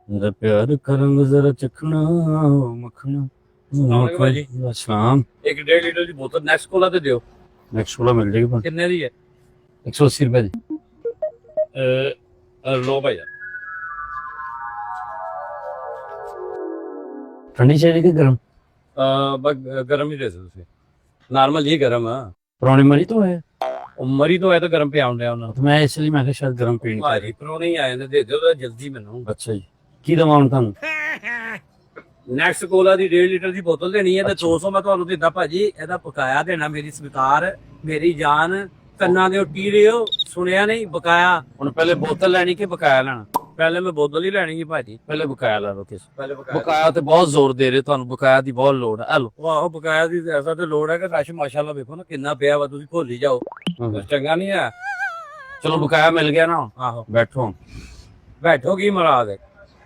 मेरा प्यार का रंग जरा चखना मखना ਵਾਲੇਕੁਮ ਭਾਜੀ। अस्सलाम। एक 1.5 लीटर की बोतल नेक्स्ट कोला ते दियो। नेक्स्ट वाला मिल जाएगी कितने दी है? 180 रुपए दी। लो भाई। ठंडी चाहिए कि गर्म? गरम ही दे दो तुसी। नॉर्मल ही गरम है। पुरानी मरी तो है मरी तो है तो गरम पे आउंदे ਉਹਨਾਂ तो मैं इसलिए मैं शायद गर्म पीनी ਭਾਜੀ ਪਰੋਣੇ ਹੀ ਆਏ ਨੇ ਦੇ ਦਿਓ ਤਾਂ ਜਲਦੀ ਮੈਨੂੰ। अच्छा जी की दवाऊं थानू? ਨੈਕਸਟ ਕੋਲਾ ਦੀ 1.5 ਲੀਟਰ ਦੀ ਬੋਤਲ ਦੇਣੀ ਹੈ ਤੇ 200 ਮੈਂ ਤੁਹਾਨੂੰ ਦਿੰਦਾ ਭਾਜੀ। ਇਹਦਾ ਬਕਾਇਆ ਦੇਣਾ ਮੇਰੀ ਸਵੀਕਾਰ ਮੇਰੀ ਜਾਨ। ਕੰਨਾਂ ਦੇ ਉੱਟੀ ਰਿਓ ਸੁਣਿਆ ਨਹੀਂ ਬਕਾਇਆ। ਹੁਣ ਪਹਿਲੇ ਬੋਤਲ ਲੈਣੀ ਕਿ ਬਕਾਇਆ ਲੈਣਾ? ਪਹਿਲੇ ਮੈਂ ਬੋਤਲ ਹੀ ਲੈਣੀ ਸੀ ਭਾਜੀ। ਪਹਿਲੇ ਬਕਾਇਆ ਲਾ ਲਓ ਕਿਸ ਪਹਿਲੇ ਬਕਾਇਆ ਤੇ ਬਹੁਤ ਜ਼ੋਰ ਦੇ ਰਹੇ ਤੁਹਾਨੂੰ ਬਕਾਇਆ ਦੀ ਬਹੁਤ ਲੋੜ ਹੈ। ਆ ਲਓ ਵਾਹ ਬਕਾਇਆ ਦੀ ਐਸਾ ਤੇ ਲੋੜ ਹੈ ਕਿ ਰਸ਼ ਮਾਸ਼ਾਅੱਲਾ ਵੇਖੋ ਨਾ ਕਿੰਨਾ ਪਿਆ ਵਾ ਤੁਸੀਂ ਭੁੱਲ ਹੀ ਜਾਓ। ਚੰਗਾ ਨਹੀਂ ਹੈ। ਚਲੋ ਬਕਾਇਆ ਮਿਲ ਗਿਆ ਨਾ ਆਹੋ ਬੈਠੋ ਬੈਠੋ ਕੀ ਮਰਾਦ ਹੈ।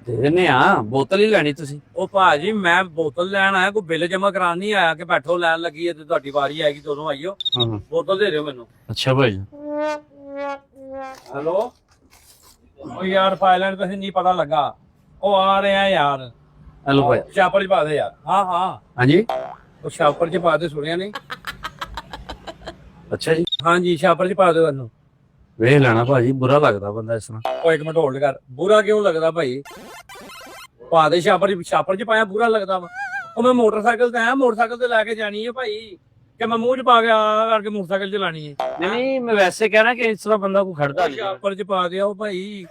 ਦੇ ਦਿੰਨੇ ਆ ਬੋਤਲ ਹੀ ਲੈਣੀ ਤੁਸੀਂ? ਉਹ ਭਾਜੀ ਮੈਂ ਬੋਤਲ ਲੈਣ ਆਇਆ ਕੋਈ ਬਿੱਲ ਜਮਾ ਕਰਾਉਣ ਨਹੀਂ ਆਇਆ ਕਿ ਬੈਠੋ ਲੈਣ ਲੱਗੀ ਹੈ ਤੇ ਤੁਹਾਡੀ ਵਾਰੀ ਆਏਗੀ ਉਦੋਂ ਆਈਓ। ਹਾਂ ਬੋਤਲ ਦੇ ਦਿਓ ਮੈਨੂੰ। ਅੱਛਾ ਭਾਈ ਹੈਲੋ ਉਹ ਯਾਰ ਫਾਈਲੈਂਡ ਕਿਸੇ ਨਹੀਂ ਪਤਾ ਲੱਗਾ। ਉਹ ਆ ਰਿਹਾ ਯਾਰ। ਹੈਲੋ ਭਾਈ। ਛਾਪਰ ਚ ਪਾ ਦੇ ਯਾਰ। ਹਾਂ ਹਾਂ ਹਾਂਜੀ ਉਹ ਛਾਪਰ ਚ ਪਾ ਦੇ ਸੁਣਿਆ ਨਹੀਂ? ਅੱਛਾ ਜੀ ਹਾਂਜੀ ਛਾਪਰ ਚ ਪਾ ਦਿਓ ਇਹਨੂੰ। ਵੇਖ ਲੈਣਾ ਭਾਜੀ ਬੁਰਾ ਲੱਗਦਾ ਬੰਦਾ ਇਸ ਤਰ੍ਹਾਂ। ਉਹ ਇੱਕ ਮਿੰਟ ਹੋਲਡ ਕਰ। ਬੁਰਾ ਕਿਉਂ ਲੱਗਦਾ ਭਾਈ? ਪਾ ਦੇ ਛਾਪਰ ਚ ਪਾਇਆ ਬੁਰਾ ਲੱਗਦਾ ਵਾ? ਉਹ ਮੈਂ ਮੋਟਰਸਾਈਕਲ ਤੇ ਆਇਆ ਮੋਟਰਸਾਈਕਲ ਤੇ ਲੈ ਕੇ ਜਾਣੀ ਹੈ ਭਾਈ ਕਿ ਮੈਂ ਮੂੰਹ ਚ ਪਾ ਕੇ ਆ ਕਰਕੇ ਮੋਟਰਸਾਈਕਲ ਚਲਾਣੀ ਹੈ? ਨਹੀਂ ਮੈਂ ਵੈਸੇ ਕਹਿਣਾ ਕਿ ਇਸ ਤਰ੍ਹਾਂ ਬੰਦਾ ਕੋ ਖੜਦਾ ਨਹੀਂ। ਛਾਪਰ ਚ ਪਾ ਦਿਓ ਭਾਈ।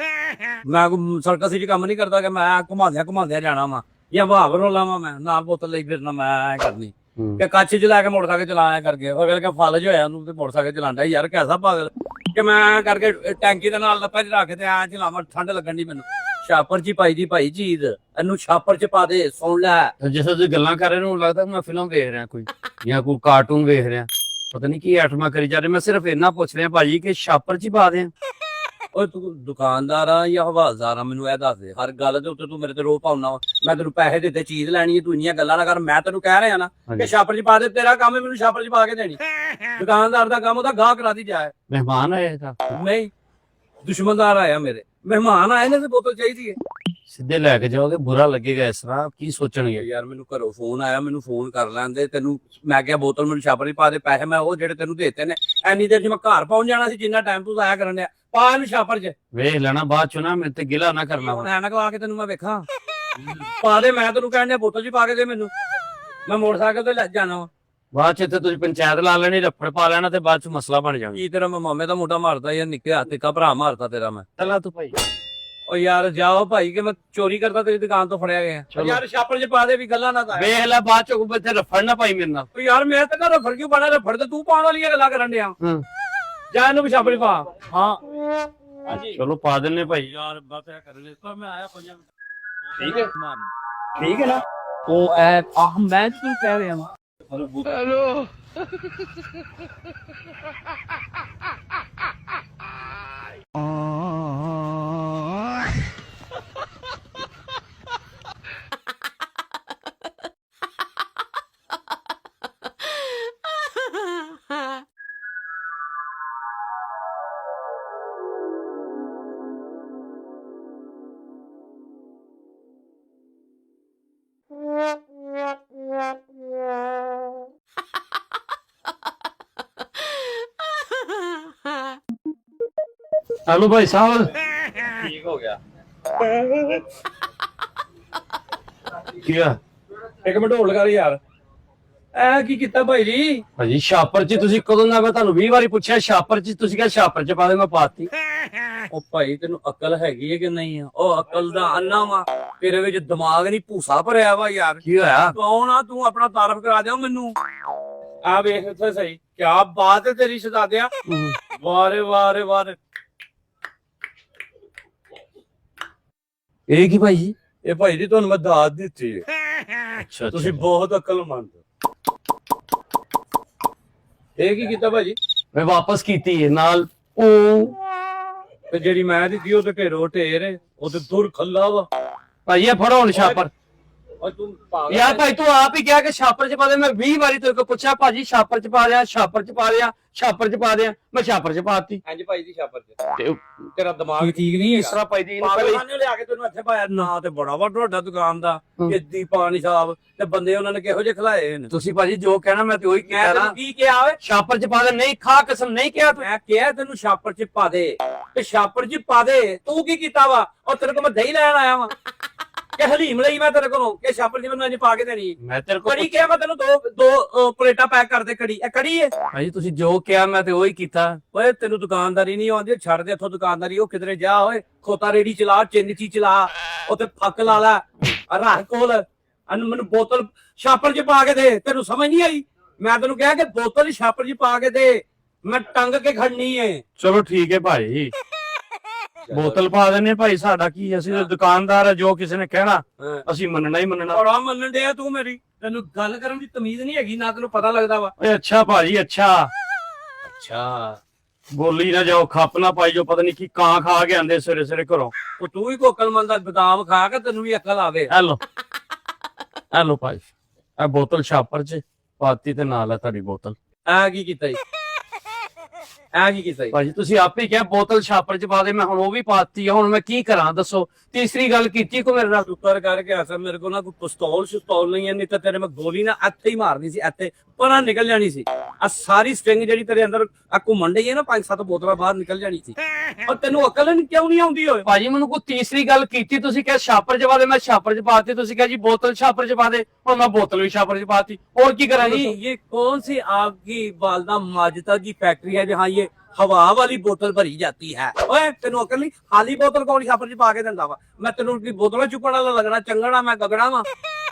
ਮੈਂ ਸਰਕਸ ਚ ਕੰਮ ਨਹੀਂ ਕਰਦਾ ਕਿ ਮੈਂ ਘੁਮਾਉਂਦਿਆਂ ਜਾਣਾ ਵਾ ਜਾਂ ਵਾਵਰੋਂ ਲਾਵਾਂ ਮੈਂ ਨਾਲ ਬੋਤਲ ਲਈ ਫਿਰਨਾ ਮੈਂ ਐ ਕਰਨੀ ਕਿ ਕੱਚ ਚ ਲੈ ਕੇ ਮੋਟਰਸਾਈਕਲ ਚਲਾਇਆ ਕਰਕੇ ਅਗਲੇ ਕੇ ਫਲਜ ਹੋਇਆ ਉਹਨੂੰ ਤੇ ਮੋਟਰਸਾਈਕਲ ਚਲਾਉਂਦਾ ਯਾਰ ਕੈਸਾ ਪਾਗਲ ਕਿ ਮੈਂ ਕਰਕੇ ਟੈਂਕੀ ਦੇ ਨਾਲ ਲੱਪਾ ਚ ਰੱਖ ਕੇ ਤੇ ਐ ਚਲਾਵਾਂ ਠੰਡ ਲੱਗਣ ਦੀ ਮੈਨੂੰ। ਛਾਪਰ ਚ ਪਾਈ ਦੀ ਭਾਈ ਚੀਜ਼ ਇਹਨੂੰ ਛਾਪਰ ਚ ਪਾ ਦੇ ਸੁਣ ਲੈ। ਜਿਸ ਤੁਸੀਂ ਗੱਲਾਂ ਕਰ ਰਹੇ ਨੂੰ ਲੱਗਦਾ ਮੈਂ ਫਿਲਮ ਵੇਖ ਰਿਹਾ ਕੋਈ ਜਾਂ ਕੋਈ ਕਾਰਟੂਨ ਵੇਖ ਰਿਹਾ ਪਤਾ ਨਹੀਂ ਕੀ ਆਟਮਾ ਕਰੀ ਜਾ ਰਹੇ। ਮੈਂ ਸਿਰਫ ਇੰਨਾ ਪੁੱਛ ਰਿਹਾ ਭਾਜੀ ਕਿ ਛਾਪਰ ਚ ਹੀ ਪਾ ਦੇ। ਓਏ ਤੂੰ ਦੁਕਾਨਦਾਰ ਆ ਜਾਂ ਹਵਾਲਦਾਰ ਆ ਮੈਨੂੰ ਇਹ ਦੱਸ ਦੇ। ਹਰ ਗੱਲ ਦੇ ਉੱਤੇ ਤੂੰ ਮੇਰੇ ਤੇ ਰੋਹ ਪਾਉਣਾ ਵਾ। ਮੈਂ ਤੈਨੂੰ ਪੈਸੇ ਦਿੱਤੇ ਚੀਜ਼ ਲੈਣੀ ਹੈ ਤੂੰ ਇੰਨੀਆਂ ਗੱਲਾਂ ਨਾ ਕਰ। ਮੈਂ ਤੈਨੂੰ ਕਹਿ ਰਿਹਾ ਨਾ ਕਿ ਛਾਪਰ ਚ ਪਾ ਦੇ। ਤੇਰਾ ਕੰਮ ਹੈ ਮੈਨੂੰ ਛਾਪਰ ਚ ਪਾ ਕੇ ਦੇਣੀ। ਦੁਕਾਨਦਾਰ ਦਾ ਕੰਮ ਉਹਦਾ ਗਾਹਕ ਕਰਾ ਦੀ ਜਾਏ। ਮਹਿਮਾਨ ਆਏ ਤਾਂ ਨਹੀਂ ਦੁਸ਼ਮਣਦਾਰ ਆਇਆ ਮੇਰੇ। ਮਹਿਮਾਨ ਆਏ ਨੇ ਤੇ ਬੋਤਲ ਚਾਹੀਦੀ ਹੈ। ਸਿੱਧੇ ਲੈ ਕੇ ਜਾਓਗੇ ਬੁਰਾ ਲੱਗੇਗਾ ਇਸ ਤਰ੍ਹਾਂ ਕੀ ਸੋਚਣਗੇ ਯਾਰ ਮੈਨੂੰ ਘਰੋਂ ਫੋਨ ਆਇਆ ਮੈਨੂੰ ਫੋਨ ਕਰ ਲੈਂਦੇ ਤੈਨੂੰ। ਮੈਂ ਕਿਹਾ ਬੋਤਲ ਮੈਨੂੰ ਛਾਪਰ ਚ ਪਾ ਦੇ। ਪੈਸੇ ਮੈਂ ਉਹ ਜਿਹੜੇ ਤੈਨੂੰ ਦੇਤੇ ਨੇ ਐਨੀ ਦੇਰ ਚ ਮੈਂ ਘਰ ਪਹੁੰਚ ਜਾਣਾ ਸੀ ਜਿੰਨਾ ਟਾਈਮ ਤੂੰ ਆਇਆ ਕਰਨ ਡਿਆ। ਪਾ ਇਹਨੂੰ ਛਾਪਰ ਚ। ਵੇਖ ਲੈਣਾ ਬਾਅਦ ਚ ਨਾ ਮੇਰੇ ਤੇ ਗਿਲਾ ਨਾ ਕਰਨਾ। ਹੁਣ ਐਨਕ ਲਾ ਕੇ ਤੈਨੂੰ ਮੈਂ ਵੇਖਾਂ। ਪਾ ਦੇ ਮੈਂ ਤੈਨੂੰ ਕਹਿਣ ਡਿਆ ਬੋਤਲ ਚ ਪਾ ਕੇ ਦੇ ਮੈਨੂੰ। ਮੈਂ ਮੋਟਰਸਾਈਕਲ ਤੇ ਲੈ ਜਾਣਾ ਵਾ। ਬਾਅਦ ਚ ਇੱਥੇ ਤੁਸੀਂ ਪੰਚਾਇਤ ਲਾ ਲੈਣੀ ਰੱਫੜ ਪਾ ਲੈਣਾ ਤੇ ਬਾਅਦ ਚ ਮਸਲਾ ਬਣ ਜਾਣਾ। ਕੀ ਤੇਰਾ ਮੈਂ ਮਾਮੇ ਦਾ ਮੋਟਾ ਮਾਰਦਾ ਯਾਰ ਨਿੱਕੇ ਹੱਥ ਇੱਕ ਭਰਾ ਮਾਰਦਾ ਤੇਰਾ ਮੈਂ। ਚੱਲਾ ਤੂੰ ਭਾਈ। ਓ ਯਾਰ ਜਾਓ ਭਾਈ ਕਿ ਮੈਂ ਚੋਰੀ ਕਰਦਾ ਤੇਰੀ ਦੁਕਾਨ ਤੋਂ ਫੜਿਆ ਗਿਆ। ਯਾਰ ਛਾਪਰ ਚ ਪਾ ਦੇ ਵੀ ਗੱਲਾਂ ਨਾ ਕਰ। ਵੇਖ ਲੈ ਬਾਅਦ ਚ ਇੱਥੇ ਰੱਫੜ ਨਾ ਪਾਈ ਮੇਰੇ ਨਾਲ। ਓ ਯਾਰ ਮੈਂ ਤਾਂ ਘਰ ਰਫੜ ਕਿਉਂ ਪਾਣਾ? ਰਫੜ ਤੇ ਤੂੰ ਪਾਉਣ ਵਾਲੀਆਂ ਗੱਲਾਂ ਕਰਨ ਡਿਆ। ਜਾ ਇਹਨੂੰ ਵੀ ਛਾਪਰ ਚ ਪਾ। ਹਾਂ ਹਾਂਜੀ ਚਲੋ ਪਾ ਦਿੰਨੇ ਭਾਈ। ਯਾਰ ਬਸ ਇਹ ਕਰ ਲੈ ਤਾਂ ਮੈਂ ਆਇਆ ਪੰਜਾਂ ਠੀਕ ਹੈ ਠੀਕ ਹੈ ਨਾ। ਉਹ ਆਹ ਮੈਂ ਤੈਨੂੰ ਕਹਿ ਰਿਹਾ ਹਾਂ। ਹੈਲੋ हेलो भाई साहब ਠੀਕ ਹੋ ਗਿਆ। क्या ਇੱਕ ਮਿੰਟ ਹੋਲਡ ਕਰ ਯਾਰ। ਐ ਕੀ ਕੀਤਾ ਭਾਈ ਜੀ? ਭਾਜੀ ਛਾਪਰ ਚ ਤੁਸੀਂ ਕਦੋਂ ਦਾ ਮੈਂ ਤੁਹਾਨੂੰ 20 ਵਾਰੀ ਪੁੱਛਿਆ ਛਾਪਰ ਚ ਤੁਸੀਂ ਕਿਹਾ ਛਾਪਰ ਚ ਪਾ ਦੇ ਮੈਂ ਪਾਤੀ। ਉਹ ਭਾਈ ਤੈਨੂੰ ਅਕਲ ਹੈਗੀ ਹੈ ਕਿ ਨਹੀਂ ਆ? ਉਹ ਅਕਲ ਦਾ ਅੰਨਾ ਵਾ ਤੇਰੇ ਵਿੱਚ ਦਿਮਾਗ ਨਹੀਂ ਭੂਸਾ ਭਰਿਆ ਵਾ ਯਾਰ। ਕੀ ਹੋਇਆ? ਕੌਣ ਆ ਤੂੰ? ਆਪਣਾ ਤਾਰਫ ਕਰਾ ਦਿਓ ਮੈਨੂੰ। ਆ ਵੇਖ ਇੱਥੇ ਸਹੀ ਕਿਆ ਬਾਤ ਹੈ ਤੇਰੀ ਸ਼ਹਜ਼ਾਦਿਆ। ਵਾਰੇ ਵਾਰੇ ਵਾਰੇ। ਇਹ ਕੀ ਭਾਈ ਜੀ? ਇਹ ਭਾਈ ਜੀ ਤੁਹਾਨੂੰ ਮੈਂ ਦਾਤ ਦਿੱਤੀ ਹੈ। ਅੱਛਾ ਤੁਸੀਂ ਬਹੁਤ ਅਕਲਮੰਦ ਹੋ। ਇਹ ਕੀ ਕੀਤਾ ਭਾਜੀ? ਮੈਂ ਵਾਪਸ ਕੀਤੀ ਹੈ ਨਾਲ ਉਹ ਤੇ ਜਿਹੜੀ ਮੈਂ ਦਿੱਤੀ ਉਹ ਤੇ ਢੇਰੋ ਢੇਰ ਹੈ। ਉਹ ਤੇ ਦੁਰ ਖੱਲਾ ਵਾ। ਭਾਈ ਇਹ ਫੜੋ ਹੁਣ ਛਾਪਰ। ਓਏ ਤੂੰ ਪਾਗਲ ਯਾਰ ਭਾਈ ਤੂੰ ਆਪ ਹੀ ਕਿਹਾ ਕਿ ਛਾਪਰ ਚ ਪਾ ਦੇ। ਮੈਂ 20 ਵਾਰੀ ਤੇਰੇ ਕੋਲ ਪੁੱਛਿਆ ਭਾਜੀ ਛਾਪਰ ਚ ਪਾ ਦਿਆਂ, ਛਾਪਰ ਚ ਪਾ ਦਿਆਂ, ਛਾਪਰ ਚ ਪਾ ਦਿਆਂ, ਮੈਂ ਛਾਪਰ ਚ ਪਾਤੀ। ਇੰਜ ਪਾਈ ਦੀ ਛਾਪਰ ਚ। ਤੇ ਤੇਰਾ ਦਿਮਾਗ ਠੀਕ ਨਹੀਂ ਇਸ ਤਰ੍ਹਾਂ ਪਾਈ ਦੀ ਇਹਨੂੰ ਪਹਿਲੇ ਪਹਿਲੇ ਲਿਆ ਕੇ ਤੈਨੂੰ ਇੱਥੇ ਪਾਇਆ ਨਾ ਤੇ ਬੜਾ ਵਾ ਤੁਹਾਡਾ ਦੁਕਾਨ ਦਾ ਇੱਦੀ ਪਾਣੀ ਸਾਹਿਬ ਤੇ ਬੰਦੇ ਉਹਨਾਂ ਨੇ ਕਿਹੋ ਜਿਹੇ ਖਿਲਾਏ ਨੇ। ਤੁਸੀਂ ਭਾਜੀ ਜੋ ਕਹਿਣਾ ਮੈਂ ਤੇ ਉਹੀ ਮੈਂ ਕਹਿਣਾ। ਤੈਨੂੰ ਕੀ ਕਿਹਾ ਓਏ? ਛਾਪਰ ਚ ਪਾ ਦੇ। ਨਹੀਂ ਖਾ ਕਸਮ ਨਹੀਂ ਕਿਹਾ ਤੂੰ। ਮੈਂ ਕਿਹਾ ਤੈਨੂੰ ਛਾਪਰ ਚ ਪਾ ਦੇ ਤੇ ਛਾਪਰ ਚ ਪਾ ਦੇ। ਤੂੰ ਕੀ ਕੀਤਾ ਵਾ? ਉਹ ਤੇਰੇ ਕੋਲ ਮੈਂ ਦਹੀਂ ਲੈਣ ਆਇਆ ਵਾਂ ਕਿ ਹਲੀਮ ਲਈ ਮੈਂ ਤੇਰੇ ਕੋਲੋਂ ਕਿ ਛਾਪਰ ਚ ਮੈਨੂੰ ਇੰਜ ਪਾ ਕੇ ਦੇਣੀ। ਮੈਂ ਤੇਰੇ ਕੋਲ ਕੜੀ ਕਿਹਾ ਮੈਂ ਤੈਨੂੰ ਦੋ ਪਲੇਟਾਂ ਪੈਕ ਕਰ ਦੇ। ਕੜੀ ਇਹ ਕੜੀ ਹੈ ਭਾਜੀ ਤੁਸੀਂ ਜੋ ਕਿਹਾ ਮੈਂ ਤੇ ਉਹੀ ਕੀਤਾ। ਓਏ ਤੈਨੂੰ ਦੁਕਾਨਦਾਰੀ ਨਹੀਂ ਆਉਂਦੀ ਛੱਡ ਦੇ ਇੱਥੋਂ ਦੁਕਾਨਦਾਰੀ। ਉਹ ਕਿਧਰੇ ਜਾ ਓਏ ਖੋਤਾ ਰੇੜੀ ਚਲਾ ਚਿੰਨਚੀ ਚਲਾ ਉੱਥੇ ਫੱਕ ਲਾ ਲੈ ਰਾਹ ਕੋਲ ਮੈਨੂੰ ਬੋਤਲ ਛਾਪਰ ਚ ਪਾ ਕੇ ਦੇ। ਤੈਨੂੰ ਸਮਝ ਨਹੀਂ ਆਈ? ਮੈਂ ਤੈਨੂੰ ਕਿਹਾ ਕਿ ਬੋਤਲ ਛਾਪਰ ਚ ਪਾ ਕੇ ਦੇ। ਮੈਂ ਟੰਗ ਕੇ ਖੜਨੀ ਏ। ਚਲੋ ਠੀਕ ਹੈ ਭਾਈ ਬੋਤਲ ਪਾ ਦਿੰਨੇ ਭਾਈ। ਸਾਡਾ ਕੀ ਅਸੀਂ ਤਾਂ ਦੁਕਾਨਦਾਰ ਆ, ਜੋ ਕਿਸੇ ਨੇ ਕਹਿਣਾ ਅਸੀਂ ਮੰਨਣਾ ਹੀ ਮੰਨਣਾ। ਔਰਾ ਮੰਨਣ ਡਿਆ ਤੂੰ ਮੇਰੀ? ਤੈਨੂੰ ਗੱਲ ਕਰਨ ਦੀ ਤਮੀਜ਼ ਨਹੀਂ ਹੈਗੀ ਨਾ ਤੈਨੂੰ ਪਤਾ ਲੱਗਦਾ ਵਾ। ਓਏ ਅੱਛਾ ਭਾਜੀ ਅੱਛਾ ਅੱਛਾ ਬੋਲੀ ਨਾ ਜਾਓ, ਖੱਪ ਨਾ ਪਾਈ ਜੋ ਪਤਾ ਨਹੀਂ ਕੀ ਕਾਂ ਖਾ ਕੇ ਆਂਦੇ ਸਵੇਰੇ ਸਵੇਰੇ ਘਰੋਂ। ਉਹ ਤੂੰ ਵੀ ਕੋਕਲਮੰਦ ਦਾ ਬਦਾਮ ਖਾ ਕੇ ਤੈਨੂੰ ਵੀ ਅਕਲ ਆਵੇ। ਹੈਲੋ ਹੈਲੋ ਭਾਈ ਆ ਬੋਤਲ ਛਾਪਰ ਚ ਪਾਤੀ ਤੇ ਨਾਲ ਹੈ ਤੁਹਾਡੀ ਬੋਤਲ। ਐ ਕੀ ਕੀਤਾ ਜੀ? ਐ ਕੀ ਕੀਤਾ ਜੀ? ਭਾਜੀ ਤੁਸੀਂ ਆਪੇ ਕਿਹਾ ਬੋਤਲ ਛਾਪਰ ਚ ਪਾ ਦੇ। ਮੈਂ ਹੁਣ ਉਹ ਵੀ ਪਾਤੀ ਆ। ਹੁਣ ਮੈਂ ਕੀ ਕਰਾਂ ਦੱਸੋ? ਤੀਸਰੀ ਗੱਲ ਕੀਤੀ ਕੋ ਮੇਰੇ ਨਾਲ। ਉੱਪਰ ਕਰਕੇ ਅਸਰ ਮੇਰੇ ਕੋਲ ਨਾ ਕੋਈ ਪਿਸਤੌਲ ਨਹੀਂ ਹੈ। ਨਹੀਂ ਤਾਂ ਤੇਰੇ ਮੈਂ ਗੋਲੀ ਨਾ ਇੱਥੇ ਹੀ ਮਾਰਨੀ ਸੀ। ਇੱਥੇ ਪਰਾਂ ਨਿਕਲ ਜਾਣੀ ਸੀ। ਆ ਸਾਰੀ ਸਟ੍ਰਿੰਗ ਜਿਹੜੀ ਤੇਰੇ ਅੰਦਰ ਆ ਘੁੰਮਣ ਡਈ ਹੈ ਨਾ 5-7 ਬੋਤਲਾਂ ਬਾਹਰ ਨਿਕਲ ਜਾਣੀ ਸੀ। ਔਰ ਤੈਨੂੰ ਅਕਲ ਕਿਉਂ ਨਹੀਂ ਆਉਂਦੀ ਓਏ? ਭਾਜੀ ਮੈਨੂੰ ਕੋਈ ਤੀਸਰੀ ਗੱਲ ਕੀਤੀ ਤੁਸੀਂ ਕਿਹਾ ਛਾਪਰ ਚ ਪਾ ਦੇ। ਮੈਂ ਛਾਪਰ ਚ ਪਾਤੀ। ਤੁਸੀਂ ਕਿਹਾ ਜੀ ਬੋਤਲ ਛਾਪਰ ਚ ਪਾ ਦੇ। ਹੁਣ ਮੈਂ ਬੋਤਲ ਵੀ ਛਾਪਰ ਚ ਪਾਤੀ। ਹੋਰ ਕੀ ਕਰਾਂ नहीं, ਜੀ? ये कौन सी आपकी बालदा माजदा की फैक्ट्री है जहाँ ये हवा वाली बोतल भरी जाती है? ओए तेन अकल नहीं? खाली बोतल कौन छापर च पा के दिंदा वा? मैं तेन की बोतल चुकण वाला लगना चंगना मैं गगड़ा वा।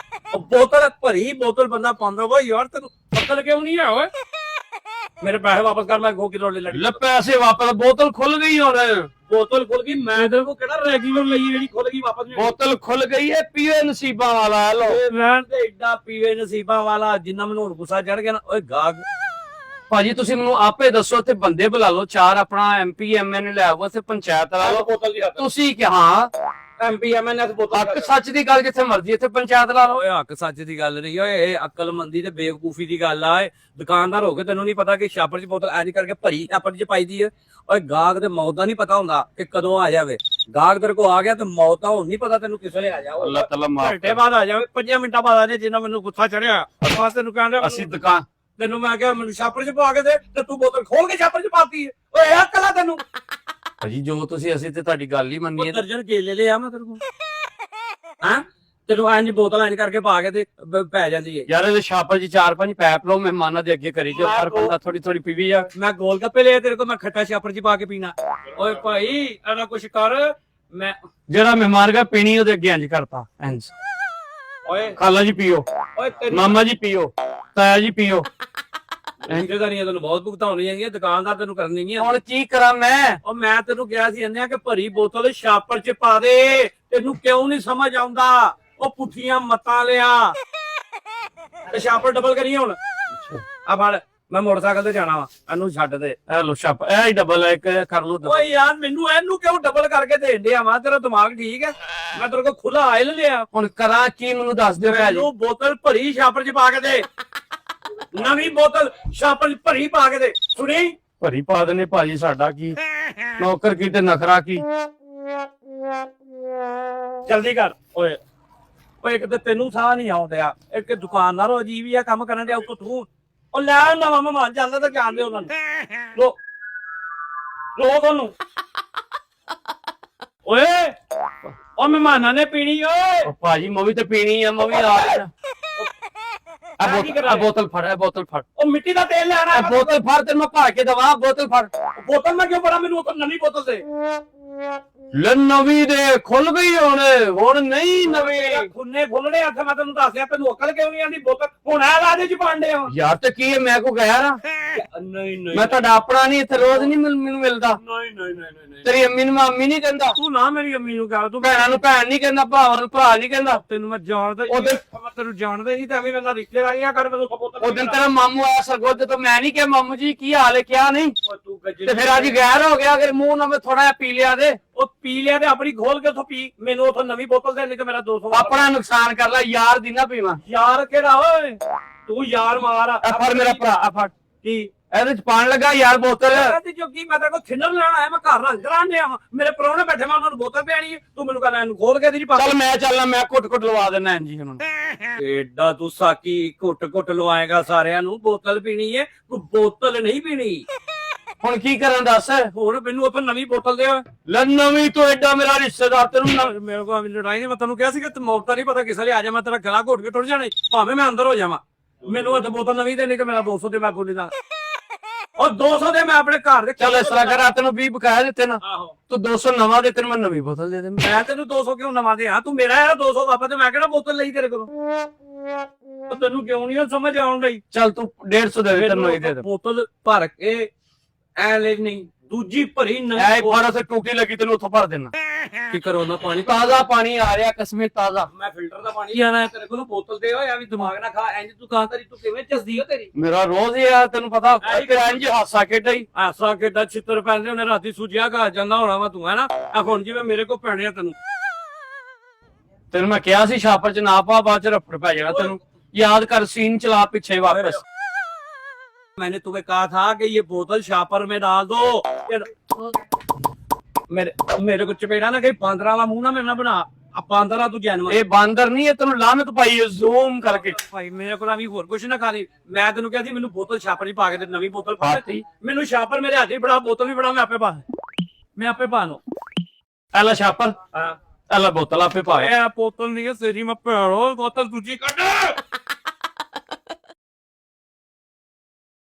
बोतल भरी बोतल बंदा पांदा वा यार। तेन अकल क्यों नहीं है ओए? मेरे पैसे वापस कर। मैं 2 किलो ले लड़ी। ਲੈ ਪੈਸੇ ਵਾਪਸ। ਬੋਤਲ ਖੁੱਲ ਗਈ ਹੁਣ। बोतल खुल गई। मैं तेरे को केड़ा रेगुलर लई जेडी खुल गई वापस नहीं? ਬੋਤਲ ਖੁੱਲ ਗਈ ਹੈ। ਪੀਏ ਨਸੀਬਾਂ ਵਾਲਾ। ਹੈਲੋ रहन ते एडा पीवे नसीबा वाला जिन्ना मैनू हुण गुस्सा चढ़ गया ना। ओए गाग ਭਾਜੀ ਤੁਸੀਂ ਮੈਨੂੰ ਆਪੇ ਦੱਸੋ ਤੇ ਬੰਦੇ ਬੁਲਾ ਲਓ 4 ਆਪਣਾ ਐਮਪੀ ਐਮਐਨ ਲੈ ਆਵੋ ਤੇ ਪੰਚਾਇਤ ਲਾ ਲਓ। बोतल दी ਤੁਸੀਂ ਕਿ ਹਾਂ एमपी एमएनएस बोतल ਹੱਕ ਸੱਚ ਦੀ ਗੱਲ ਜਿੱਥੇ ਮਰਜ਼ੀ ਇੱਥੇ ਪੰਚਾਇਤ ਲਾ ਲਓ। ਓਏ ਹੱਕ ਸੱਚ ਦੀ ਗੱਲ ਨਹੀਂ ਓਏ। ਇਹ ਅਕਲਮੰਦੀ ਤੇ ਬੇਵਕੂਫੀ ਦੀ ਗੱਲ ਆ। ਏ ਦੁਕਾਨਦਾਰ ਹੋ ਕੇ ਤੈਨੂੰ ਨਹੀਂ ਪਤਾ ਕਿ ਛਾਪਰ 'ਚ ਬੋਤਲ ਐਂ ਕਰਕੇ ਭਰੀ ਛਾਪਰ 'ਚ ਪਾਈਦੀ ਏ। ਓਏ ਗਾਹਕ ਦੇ ਮੌਤ ਦਾ ਨਹੀਂ ਪਤਾ ਹੁੰਦਾ ਕਿ ਕਦੋਂ ਆ ਜਾਵੇ। ਗਾਹਕ ਤੇਰੇ ਕੋ ਆ ਗਿਆ ਤੇ ਮੌਤ ਤਾਂ ਹੁਣ ਨਹੀਂ ਪਤਾ ਤੈਨੂੰ ਕਿਸ ਵੇਲੇ ਆ ਜਾਵੇ। ਅੱਲਾਹ ਤਾਲਾ ਮਾਫ ਘੰਟੇ ਬਾਅਦ ਆ ਜਾਵੇ 5 ਮਿੰਟਾਂ ਬਾਅਦ ਆ ਜਾਏ ਜਿੰਨਾ ਮੈਨੂੰ ਗੁੱਸਾ ਚੜਿਆ। ਬਸ ਤੈਨੂੰ ਕਹਿੰਦਾ ਅਸੀਂ ਦੁਕਾਨ ਤੈਨੂੰ ਮੈਂ ਕਿਹਾ ਮੈਨੂੰ ਛਾਪਰ 'ਚ ਪਾ ਕੇ ਦੇ ਤੇ ਤੂੰ ਬੋਤਲ ਖੋਲ ਕੇ ਛਾਪਰ 'ਚ ਪਾਤੀ ਏ। ਓਏ ਅਕਲ ਆ ਤੈਨੂੰ? ਭਾਜੀ ਜੋ ਤੁਸੀਂ ਅਸੀਂ ਤੇ ਤੁਹਾਡੀ ਗੱਲ ਹੀ ਮੰਨੀ ਹੈ। ਦਰਜਨ ਕੇਲੇ ਲਿਆ ਮੈਂ ਤੇਰੇ ਕੋਲ ਹਾਂ। ਤੈਨੂੰ ਇੰਜ ਬੋਤਲ ਇੰਜ ਕਰਕੇ ਪਾ ਕੇ ਤੇ ਪੈ ਜਾਂਦੀ ਏ। ਯਾਰ ਇਹਦੇ ਛਾਪਰ 'ਚ 4-5 ਪੈਪ ਲਓ ਮਹਿਮਾਨਾਂ ਦੇ ਅੱਗੇ ਕਰੀ ਜਾ। ਹਰ ਬੰਦਾ ਥੋੜੀ ਥੋੜੀ ਪੀਵੀ ਜਾ। ਮੈਂ ਗੋਲ ਗੱਪੇ ਲਿਆ ਤੇਰੇ ਕੋਲ। ਮੈਂ ਖੱਟਾ ਛਾਪਰ 'ਚ ਪਾ ਕੇ ਪੀਣਾ। ਓਏ ਭਾਈ ਇਹਦਾ ਕੁਛ ਕਰ। ਮੈਂ ਜਿਹੜਾ ਮਹਿਮਾਨ ਕਾ ਪੀਣੀ ਉਹਦੇ ਅੱਗੇ ਇੰਜ ਕਰਤਾ ਇੰਜ। ਓਏ ਖਾਲਾ ਜੀ ਪੀਓ, ਓਏ ਤੈਨੂੰ ਮਾਮਾ ਜੀ ਪੀਓ, ਤਾਇਆ ਜੀ ਪੀਓ। ਇੰਜਦਾਰੀਆਂ ਤੈਨੂੰ ਬਹੁਤ ਭੁਗਤਾਉਣੀਆਂ ਹੈਗੀਆਂ। ਦੁਕਾਨਦਾਰ ਤੈਨੂੰ ਕਰਨੀ ਨਹੀਂ ਆ। ਹੁਣ ਕੀ ਕਰਾਂ ਮੈਂ? ਉਹ ਮੈਂ ਤੈਨੂੰ ਕਿਹਾ ਸੀ ਅੰਨਿਆ ਕਿ ਭਰੀ ਬੋਤਲ ਛਾਪਰ 'ਚ ਪਾ ਦੇ। ਤੈਨੂੰ ਕਿਉਂ ਨਹੀਂ ਸਮਝ ਆਉਂਦਾ? ਉਹ ਪੁੱਠੀਆਂ ਮਤਾਂ ਲਿਆ ਤੇ ਛਾਪਰ ਡਬਲ ਕਰੀਏ ਹੁਣ। ਆ ਫੜ ਮੈਂ ਮੋਟਰਸਾਈਕਲ ਤੇ ਜਾਣਾ ਵਾ। ਇਹਨੂੰ ਛੱਡ ਦੇ। ਇਹ ਲੋ ਛਾਪ ਇਹ ਹੀ ਡਬਲ ਇੱਕ ਕਰ ਲੋ। ਓਏ ਯਾਰ ਮੈਨੂੰ ਇਹਨੂੰ ਕਿਉਂ ਡਬਲ ਕਰਕੇ ਦੇਣ ਡਿਆ ਵਾ? ਤੇਰਾ ਦਿਮਾਗ ਠੀਕ ਹੈ? ਮੈਂ ਤੇਰੇ ਕੋਲ ਖੁੱਲਾ ਆਇਲ ਲਿਆ। ਹੁਣ ਕਰਾਂ ਕੀ ਮੈਨੂੰ ਦੱਸ ਦਿਓ ਭਾਜੀ। ਮੈਨੂੰ ਬੋਤਲ ਭਰੀ ਛਾਪਰ 'ਚ ਪਾ ਕੇ ਦੇ। ਨਵੀਂ ਬੋਤਲ ਛਾਪਰ 'ਚ ਭਰੀ ਪਾ ਕੇ ਦੇ। ਸੁਣੀ? ਭਰੀ ਪਾ ਦਨੇ ਭਾਜੀ। ਸਾਡਾ ਕੀ ਨੌਕਰ ਕੀ ਤੇ ਨਖਰਾ ਕੀ। ਜਲਦੀ ਕਰ ਓਏ। ਓਏ ਇੱਕ ਤੇ ਤੈਨੂੰ ਸਾਹ ਨਹੀਂ ਆਉਂਦਿਆ। ਇੱਕ ਦੁਕਾਨਦਾਰ ਹੋ ਅਜੀਬ ਜਿਹਾ ਕੰਮ ਕਰਨ ਡਿਆ ਉੱਤੋਂ ਤੂੰ। ਉਹ ਲੈ ਨਵਾਂ ਮਹਿਮਾਨ ਜਾਂਦਾ ਤਾਂ ਜਾਣਦੇ ਉਹਨਾਂ ਨੂੰ। ਰੋਕ ਉਹਨੂੰ। ਓਏ ਉਹ ਮਹਿਮਾਨਾਂ ਨੇ ਪੀਣੀ ਓਏ। ਉਹ ਭਾਜੀ ਮੂਵੀ ਤੇ ਪੀਣੀ ਆ। ਮੂਵੀ ਆ ਆ ਬੋਤਲ ਫੜ। ਇਹ ਬੋਤਲ ਫੜ। ਉਹ ਮਿੱਟੀ ਦਾ ਤੇਲ ਲੈਣਾ। ਇਹ ਬੋਤਲ ਫੜ ਤੈਨੂੰ ਮੈਂ ਭਰ ਕੇ ਦਵਾ। ਬੋਤਲ ਫੜ। ਬੋਤਲ ਮੈਂ ਕਿਉਂ ਭਰਾਂ? ਮੈਨੂੰ ਉਹ ਨਵੀਂ ਬੋਤਲ ਦੇ। ਲੈ ਨਵੀਂ ਦੇ ਖੁੱਲ ਗਈ ਹੁਣ ਨਹੀਂ ਨਵੀਂ। ਖੁੰਨੇ ਖੁੱਲਣੇ ਹੱਥ। ਮੈਂ ਤੈਨੂੰ ਦੱਸਿਆ ਤੈਨੂੰ ਅਕਲ ਕਿਉਂ ਨਹੀਂ ਆਂਦੀ? ਬੋਤਲ ਹੁਣ ਆ ਲਾਦੇ ਚ ਪਾਂਡੇ ਆ ਯਾਰ ਤੇ ਕੀ ਹੈ ਮੈਂ ਕੋ ਗਿਆ ਨਾ। ਨਹੀਂ ਨਹੀਂ ਮੈਂ ਤੁਹਾਡਾ ਆਪਣਾ ਨਹੀਂ ਇੱਥੇ ਰੋਜ਼ ਨਹੀਂ ਮੈਨੂੰ ਮਿਲਦਾ। ਨਹੀਂ ਨਹੀਂ ਨਹੀਂ ਤੇਰੀ ਅੰਮੀ ਨੂੰ ਮੈਂ ਅੰਮੀ ਨਹੀਂ ਕਹਿੰਦਾ। ਤੂੰ ਨਾ ਮੇਰੀ ਅੰਮੀ ਨੂੰ ਕਹ। ਤੂੰ ਭੈਣਾਂ ਨੂੰ ਭੈਣ ਨਹੀਂ ਕਹਿੰਦਾ, ਭਰਾਵਾਂ ਨੂੰ ਭਰਾ ਨਹੀਂ ਕਹਿੰਦਾ। ਤੈਨੂੰ ਮੈਂ ਜਾਣਦਾ ਮੈਂ ਤੈਨੂੰ ਜਾਣਦਾ ਨਹੀਂ ਤੇ ਐਵੇਂ ਮੈਨੂੰ ਰਿਸ਼ਤੇ ਰਾਈਆਂ ਕਰ। ਮੈਨੂੰ ਉਹ ਦਿਨ ਤੇਰਾ ਮਾਮੂ ਆਇਆ ਸਰਗੋਦ ਤੋਂ ਮੈਂ ਨਹੀਂ ਕਿਹਾ ਮਾਮੂ ਜੀ ਕੀ ਹਾਲ ਹੈ ਕਿਆ ਨਹੀਂ। ਤੂੰ ਗੱਜੇ ਤੇ ਫਿਰ ਅੱਜ ਗੈਰ ਹੋ ਗਿਆ। ਅਗਰ ਮੂੰਹ ਨਾਲ ਮੈਂ ਥੋੜਾ ਜਿਹਾ ਪੀ ਲਿਆ ਦੇ। ਉਹ ਪੀ ਲਿਆ ਤੇ ਆਪਣੀ ਖੋਲ ਕੇ ਉਥੋਂ ਪੀ, ਮੈਨੂੰ ਉਥੋਂ ਨਵੀਂ ਬੋਤਲ ਦੇ, ਨਹੀਂ ਤੇ ਮੇਰਾ 200 ਆਪਣਾ ਨੁਕਸਾਨ ਕਰ ਲੈ ਯਾਰ ਦੀ ਨਾ ਪੀਵਾਂ। ਯਾਰ ਕਿਹੜਾ ਓਏ, ਤੂੰ ਯਾਰ ਮਾਰ ਆ ਆ ਫੜ ਮੇਰਾ ਭਰਾ, ਆ ਫੜ ਕੀ ਇਹਦੇ ਚ ਪਾਣ ਲੱਗਾ ਯਾਰ ਬੋਤਲ। ਤੇ ਜੋ ਕੀ ਮੈਂ ਤੇਰੇ ਕੋਲ ਥਿੰਨਰ ਲੈਣ ਆਇਆ, ਮੈਂ ਘਰ ਰੰਗ ਕਰਾਣੇ ਆ, ਮੇਰੇ ਪ੍ਰਾਹੁਣੇ ਬੈਠੇ, ਮੈਂ ਉਹਨਾਂ ਨੂੰ ਬੋਤਲ ਪਿਆਣੀ ਹੈ, ਤੂੰ ਮੈਨੂੰ ਕਹਿੰਦਾ ਇਹਨੂੰ ਖੋਲ ਕੇ ਦੀ ਪਾ। ਚੱਲ ਮੈਂ ਚੱਲਣਾ, ਮੈਂ ਘੁੱਟ ਲਵਾ ਦੇਣਾ ਜੀ ਹੁਣ। ਏਡਾ ਤੂੰ ਸਾਕੀ ਘੁੱਟ ਲਵਾਏਗਾ ਸਾਰਿਆਂ ਨੂੰ, ਬੋਤਲ ਪੀਣੀ ਹੈ, ਤੂੰ ਬੋਤਲ ਨਹੀਂ ਪੀਣੀ। ਹੁਣ ਕੀ ਕਰਾਂ ਦੱਸ? ਹੁਣ ਮੈਨੂੰ ਉੱਥੋਂ ਨਵੀਂ ਬੋਤਲ ਦੇ। ਲੈ ਨਵੀਂ ਤੋਂ ਐਡਾ ਮੇਰਾ ਰਿਸ਼ਤੇਦਾਰ ਤੈਨੂੰ ਮੇਰੇ ਕੋਲ ਲੜਾਈ ਨਹੀਂ, ਮੈਂ ਤੈਨੂੰ ਕਿਹਾ ਸੀ ਕਿ ਤੂੰ ਮੌਕਾ ਨਹੀਂ ਪਤਾ ਕਿਸੇ ਲਈ ਆ ਜਾ, ਮੈਂ ਤੇਰਾ ਗਲਾ ਘੁੱਟ ਕੇ ਟੁੱਟ ਜਾਣਾ, ਭਾਵੇਂ ਮੈਂ ਅੰਦਰ ਹੋ ਜਾਵਾਂ। ਮੈਨੂੰ ਉੱਥੇ ਬੋਤਲ ਨਵੀਂ ਦੇ, ਨਹੀਂ ਤੇ ਮੇਰਾ 200 ਦੇ ਮੈਂ ਬੋਲੀ ਦਾ। ਉਹ 200 ਦੇ ਮੈਂ ਆਪਣੇ ਘਰ ਦੇ। ਚੱਲ ਇਸ ਤਰ੍ਹਾਂ ਕਰ, ਤੈਨੂੰ 20 ਬਕਾਇਆ ਦਿੱਤੇ ਨਾ, ਆਹੋ ਤੂੰ 200 ਨਵਾਂ ਦੇ, ਤੈਨੂੰ ਮੈਂ ਨਵੀਂ ਬੋਤਲ ਦੇ ਦੇ। ਮੈਂ ਤੈਨੂੰ 200 ਕਿਉਂ ਨਵਾਂ ਦੇ ਆ? ਤੂੰ ਮੇਰਾ ਯਾਰ 200 ਵਾਪਸ, ਤੇ ਮੈਂ ਕਿਹੜਾ ਬੋਤਲ ਲਈ ਤੇਰੇ ਕੋਲੋਂ? ਉਹ ਤੈਨੂੰ ਕਿਉਂ ਨਹੀਂ ਸਮਝ ਆਉਣ ਰਹੀ? ਚੱਲ ਤੂੰ 150 ਦੇ ਦੇ, ਤੈਨੂੰ ਨਵੀਂ ਦੇ ਦੇ। ਬੋਤਲ ਭਰ ਕੇ ਐ ਲੈ ਨਹੀਂ, ਦੂਜੀ ਭਰੀ ਐ ਨਵੀਂ। ਫੜ ਸੇ ਟੂਟੀ ਲੱਗੀ, ਤੈਨੂੰ ਉੱਥੋਂ ਭਰ ਦੇਣਾ। ਕੀ ਕਰੋ ਨਾ ਪਾਣੀ, ਤਾਜ਼ਾ ਪਾਣੀ ਆ ਰਿਹਾ, ਕਸਮੇ ਤਾਜ਼ਾ। ਮੈਂ ਫਿਲਟਰ ਦਾ ਪਾਣੀ ਆਣਾ ਤੇਰੇ ਕੋਲੋਂ, ਬੋਤਲ ਦੇ ਹੋਇਆ ਵੀ ਦਿਮਾਗ ਨਾ ਖਾ। ਇੰਜ ਤੂੰ ਕਹਾਂ ਤੇਰੀ, ਤੂੰ ਕਿਵੇਂ ਚੱਸਦੀ ਹੋ ਤੇਰੀ? ਮੇਰਾ ਰੋਜ਼ ਹੀ ਆ, ਤੈਨੂੰ ਪਤਾ ਇੰਜ ਹਾਸਾ ਖੇਡਾ ਹੀ। ਐਸਾ ਕਿੱਡਾ ਛਿੱਤਰ ਪੈਂਦੇ ਉਹਨੇ, ਰਾਤੀ ਸੁਜਿਆ ਘਾ ਜਾਂਦਾ ਹੋਣਾ ਵਾ ਤੂੰ, ਹੈਨਾ? ਆ ਹੁਣ ਜਿਵੇਂ ਮੇਰੇ ਕੋਲ ਪੈਣਿਆ ਤੈਨੂੰ। ਤੈਨੂੰ ਮੈਂ ਕਿਹਾ ਸੀ ਛਾਪਰ ਚ ਨਾ ਪਾ, ਬਾਅਦ ਚ ਰਫੜ ਪੈ ਜਾਣਾ ਤੈਨੂੰ। ਯਾਦ ਕਰ, ਸੀਨ चला पीछे वापस। मैंने तुम्हें कहा था कि ये बोतल शापर में डाल दो। मेरे को चपेड़ा ना कहीं बांदरा वाला मुंह ना मेरे ना बना। अब बांदरा तू जानवर। ਇਹ ਬਾਂਦਰ ਨਹੀਂ ਹੈ, ਤੈਨੂੰ ਲਾਨਤ ਪਾਈ ਹੈ ਜ਼ੂਮ ਕਰਕੇ। ਭਾਈ ਮੇਰੇ ਕੋਲ ਵੀ ਹੋਰ ਕੁਝ ਨਾ ਖਾ ਲਈ। ਮੈਂ ਤੈਨੂੰ ਕਿਹਾ ਸੀ ਮੈਨੂੰ ਬੋਤਲ ਛਾਪਰ ਹੀ ਪਾ ਕੇ ਦੇ, ਨਵੀਂ ਬੋਤਲ ਪਾ ਦਿੱਤੀ ਮੈਨੂੰ। ਛਾਪਰ ਮੇਰੇ ਹੱਥ ਹੀ ਬੜਾ, ਬੋਤਲ ਵੀ ਬੜਾ, ਮੈਂ ਆਪੇ ਪਾ ਲਓ। ਐਲਾ ਛਾਪਰ, ਹਾਂ ਐਲਾ ਬੋਤਲ ਆਪੇ ਪਾ। ਇਹ ਬੋਤਲ ਨਹੀਂ ਹੈ ਤੇਰੀ, ਮੈਂ ਭੈਣੋ ਬੋਤਲ ਦੂਜੀ ਕੱਢ।